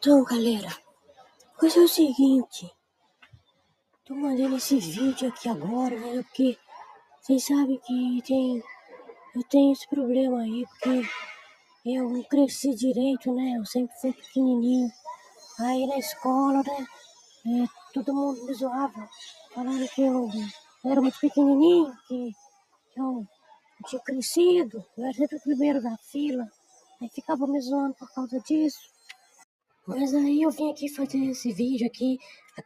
Então, galera, coisa é o seguinte, tô mandando esse vídeo aqui agora, né, porque vocês sabem que eu tenho esse problema aí, porque eu não cresci direito, né, eu sempre fui pequenininho, aí na escola, né, todo mundo me zoava, falando que eu era muito pequenininho, que eu não tinha crescido, eu era sempre o primeiro da fila, aí ficava me zoando por causa disso. Mas aí eu vim aqui fazer esse vídeo aqui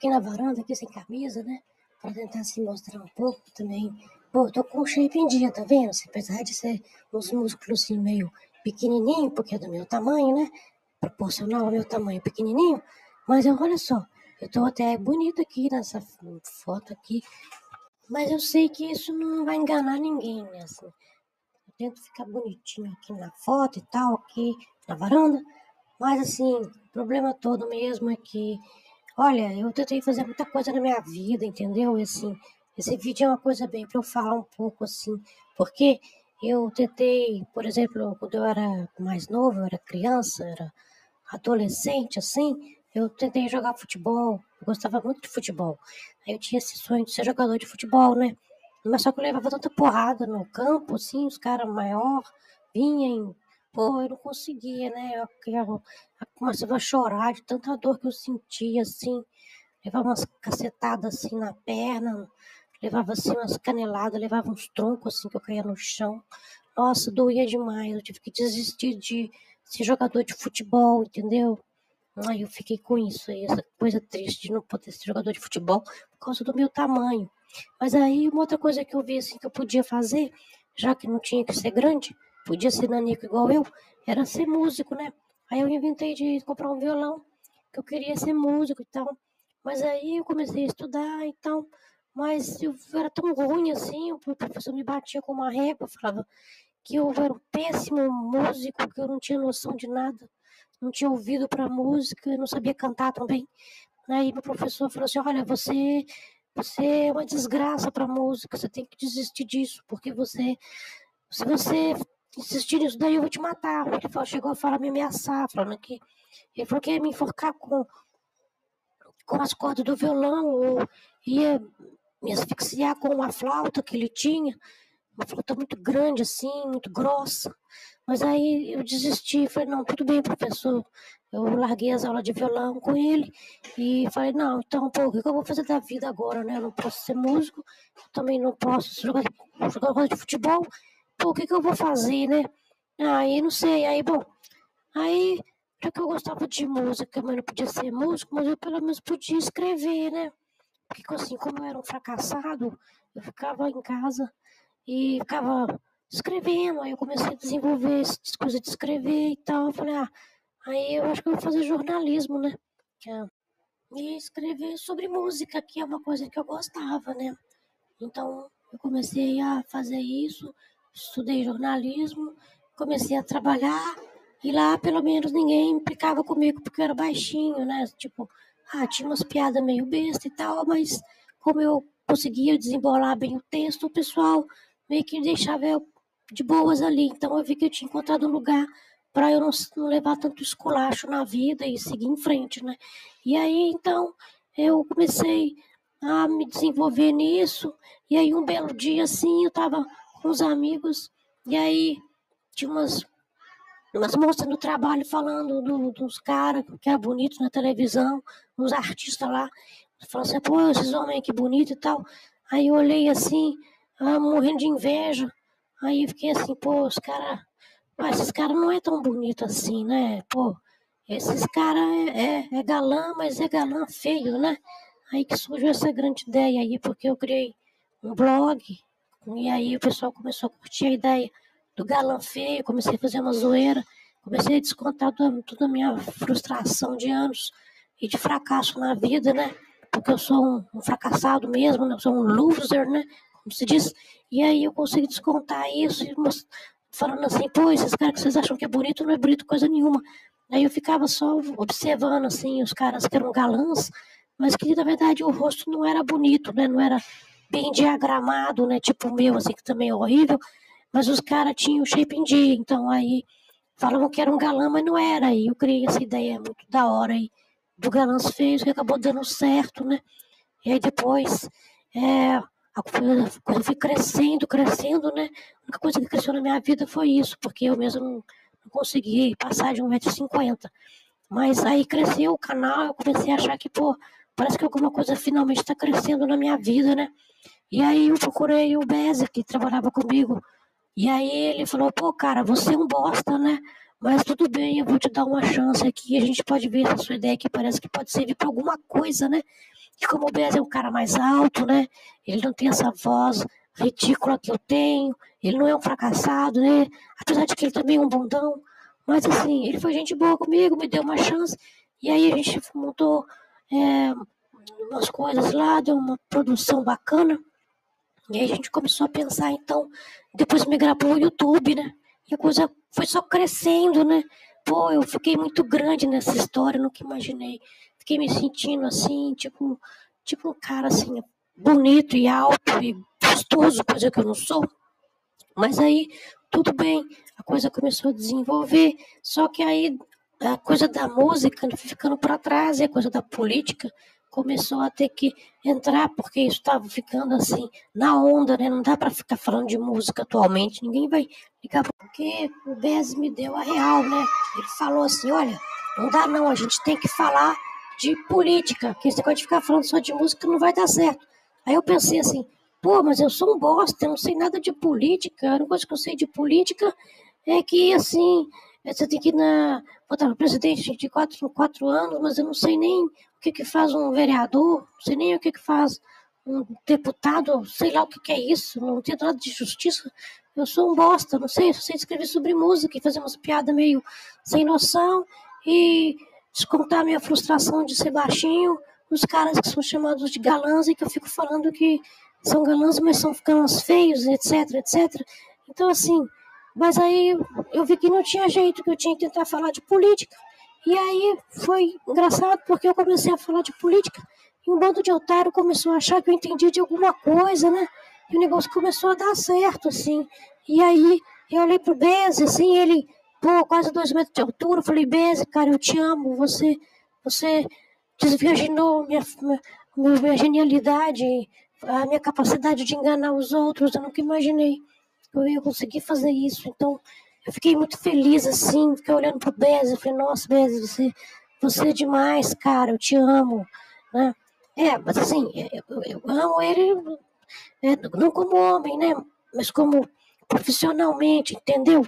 na varanda, aqui sem camisa, né? Pra tentar se mostrar um pouco também. Pô, tô com o shape em dia, tá vendo? Apesar de ser uns músculos assim meio pequenininho, porque é do meu tamanho, né? Proporcional ao meu tamanho pequenininho. Mas olha só, eu tô até bonita aqui nessa foto aqui. Mas eu sei que isso não vai enganar ninguém, né? Assim, eu tento ficar bonitinho aqui na foto e tal, aqui na varanda. Mas assim, o problema todo mesmo é que, olha, eu tentei fazer muita coisa na minha vida, entendeu? E assim, esse vídeo é uma coisa bem para eu falar um pouco assim, porque eu tentei, por exemplo, quando eu era mais novo, eu era criança, era adolescente, assim, eu tentei jogar futebol, eu gostava muito de futebol. Aí eu tinha esse sonho de ser jogador de futebol, né? Mas só que eu levava tanta porrada no campo, assim, os caras maior vinham, pô, eu não conseguia, né? Eu começava a chorar de tanta dor que eu sentia, assim, levava umas cacetadas assim na perna, levava assim umas caneladas, levava uns troncos assim que eu caía no chão. Nossa, doía demais, eu tive que desistir de ser jogador de futebol, entendeu? Aí eu fiquei com isso aí, essa coisa triste de não poder ser jogador de futebol por causa do meu tamanho. Mas aí uma outra coisa que eu vi assim que eu podia fazer, já que não tinha que ser grande, podia ser nanico igual eu, era ser músico, né? Aí eu inventei de comprar um violão, que eu queria ser músico e tal. Mas aí eu comecei a estudar e tal. Mas eu era tão ruim assim, o professor me batia com uma régua, falava que eu era um péssimo músico, que eu não tinha noção de nada, não tinha ouvido para música, não sabia cantar também. Aí meu professor falou assim: olha, você é uma desgraça para música, você tem que desistir disso, porque se você insistir nisso daí, eu vou te matar. Ele falou, chegou a falar, me ameaçar, falando que ele falou que ia me enforcar com as cordas do violão, ou ia me asfixiar com uma flauta que ele tinha, uma flauta muito grande assim, muito grossa. Mas aí eu desisti, falei, não, tudo bem, professor. Eu larguei as aulas de violão com ele e falei, não, então, pô, o que eu vou fazer da vida agora, né? Eu não posso ser músico, eu também não posso jogar de futebol. Pô, o que eu vou fazer, né? Aí, não sei, aí, bom, aí, já que eu gostava de música, mas não podia ser músico, mas eu pelo menos podia escrever, né? Porque, assim, como eu era um fracassado, eu ficava em casa e ficava escrevendo. Aí eu comecei a desenvolver essa coisa de escrever e tal. Eu falei, aí eu acho que eu vou fazer jornalismo, né? E escrever sobre música, que é uma coisa que eu gostava, né? Então eu comecei a fazer isso, estudei jornalismo, comecei a trabalhar e lá pelo menos ninguém implicava comigo porque eu era baixinho, né? Tipo, tinha umas piadas meio besta e tal, mas como eu conseguia desembolar bem o texto, o pessoal meio que deixava eu de boas ali. Então eu vi que eu tinha encontrado um lugar para eu não levar tanto esculacho na vida e seguir em frente, né? E aí então eu comecei a me desenvolver nisso. E aí um belo dia assim, eu tava com os amigos, e aí tinha umas moças no trabalho falando dos caras que eram bonitos na televisão, uns artistas lá, falando assim, pô, esses homens que bonito e tal. Aí eu olhei assim, morrendo de inveja. Aí eu fiquei assim, pô, esses caras não é tão bonito assim, né? Pô, esses caras é galã, mas é galã feio, né? Aí que surgiu essa grande ideia aí, porque eu criei um blog, e aí o pessoal começou a curtir a ideia do galã feio, comecei a fazer uma zoeira, comecei a descontar toda a minha frustração de anos e de fracasso na vida, né? Porque eu sou um fracassado mesmo, né? Eu sou um loser, né? Como se diz. E aí eu consigo descontar isso, falando assim, pô, esses caras que vocês acham que é bonito, não é bonito coisa nenhuma. Aí eu ficava só observando, assim, os caras que eram galãs, mas que na verdade o rosto não era bonito, né? Não era bem diagramado, né? Tipo o meu, assim, que também é horrível, mas os caras tinham shape em dia, então aí falavam que era um galã, mas não era. E eu criei essa ideia muito da hora aí do Galãs Feios, que acabou dando certo, né? E aí depois a coisa foi crescendo, né? A única coisa que cresceu na minha vida foi isso, porque eu mesmo não consegui passar de 1,50 m. Mas aí cresceu o canal, eu comecei a achar que, pô, parece que alguma coisa finalmente está crescendo na minha vida, né? E aí eu procurei o Bezer, que trabalhava comigo. E aí ele falou, pô, cara, você é um bosta, né? Mas tudo bem, eu vou te dar uma chance aqui. A gente pode ver essa sua ideia aqui, parece que pode servir para alguma coisa, né? E como o Bezer é um cara mais alto, né? Ele não tem essa voz ridícula que eu tenho. Ele não é um fracassado, né? Apesar de que ele também é um bundão. Mas assim, ele foi gente boa comigo, me deu uma chance. E aí a gente montou umas coisas lá, deu uma produção bacana. E aí a gente começou a pensar, então, depois migrar para o YouTube, né? E a coisa foi só crescendo, né? Pô, eu fiquei muito grande nessa história, nunca imaginei. Fiquei me sentindo assim, tipo um cara assim, bonito e alto e gostoso, coisa que eu não sou. Mas aí, tudo bem, a coisa começou a desenvolver, só que aí a coisa da música ficando para trás e a coisa da política começou a ter que entrar, porque isso estava ficando assim, na onda, né? Não dá para ficar falando de música atualmente, ninguém vai ligar, porque o Bez me deu a real, né? Ele falou assim, olha, não dá não, a gente tem que falar de política, que esse negócio de ficar falando só de música não vai dar certo. Aí eu pensei assim, pô, mas eu sou um bosta, eu não sei nada de política, a única coisa que eu sei de política é que, assim, você tem que votar no presidente de 4 anos, mas eu não sei nem o que faz um vereador, não sei nem o que faz um deputado, sei lá o que é isso, não tenho nada de justiça. Eu sou um bosta, não sei, eu só sei escrever sobre música e fazer umas piadas meio sem noção e descontar minha frustração de ser baixinho nos caras que são chamados de galãs e que eu fico falando que são galãs, mas são galãs feios, etc, etc. Então, assim, mas aí eu vi que não tinha jeito, que eu tinha que tentar falar de política. E aí foi engraçado, porque eu comecei a falar de política e um bando de otário começou a achar que eu entendia de alguma coisa, né? E o negócio começou a dar certo, assim. E aí eu olhei pro Bez, assim, ele, pô, quase 2 metros de altura. Eu falei, Bez, cara, eu te amo, você desvirginou minha genialidade, a minha capacidade de enganar os outros. Eu nunca imaginei que eu ia conseguir fazer isso. Então, eu fiquei muito feliz, assim, fiquei olhando pro Bez, eu falei, nossa, Bez, você é demais, cara, eu te amo, né? Mas assim, eu amo ele, não como homem, né? Mas como profissionalmente, entendeu?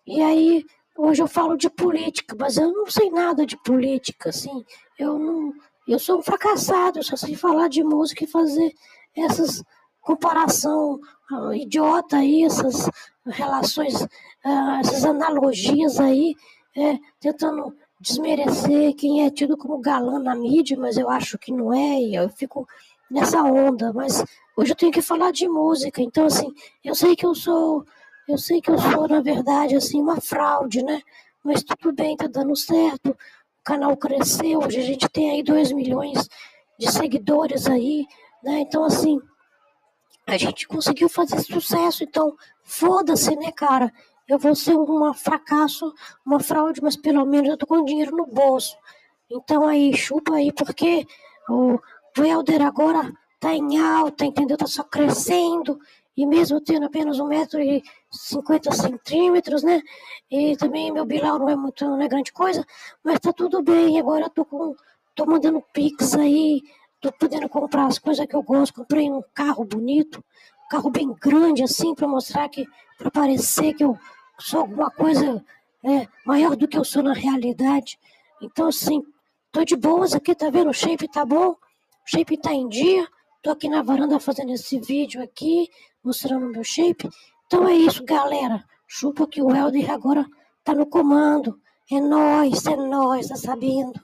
E aí, hoje eu falo de política, mas eu não sei nada de política, assim, eu sou um fracassado, eu só sei falar de música e fazer essas comparação idiota aí, essas relações, essas analogias aí, tentando desmerecer quem é tido como galã na mídia, mas eu acho que não é, e eu fico nessa onda, mas hoje eu tenho que falar de música, então assim, eu sei que eu sou, na verdade, assim, uma fraude, né? Mas tudo bem, tá dando certo, o canal cresceu, hoje a gente tem aí 2 milhões de seguidores aí, né? Então assim, a gente conseguiu fazer sucesso, então foda-se, né, cara? Eu vou ser um fracasso, uma fraude, mas pelo menos eu tô com dinheiro no bolso. Então aí, chupa aí, porque o Helder agora tá em alta, entendeu? Tá só crescendo, e mesmo tendo apenas 1,50 m, né? E também meu bilau não é grande coisa, mas tá tudo bem. Agora eu tô mandando pix aí, tô podendo comprar as coisas que eu gosto. Comprei um carro bonito, um carro bem grande assim, para mostrar para parecer que eu sou alguma coisa maior do que eu sou na realidade. Então assim, tô de boas aqui, tá vendo? O shape tá bom, o shape tá em dia. Tô aqui na varanda fazendo esse vídeo aqui, mostrando o meu shape. Então é isso, galera. Chupa que o Helder agora tá no comando. É nóis, tá sabendo?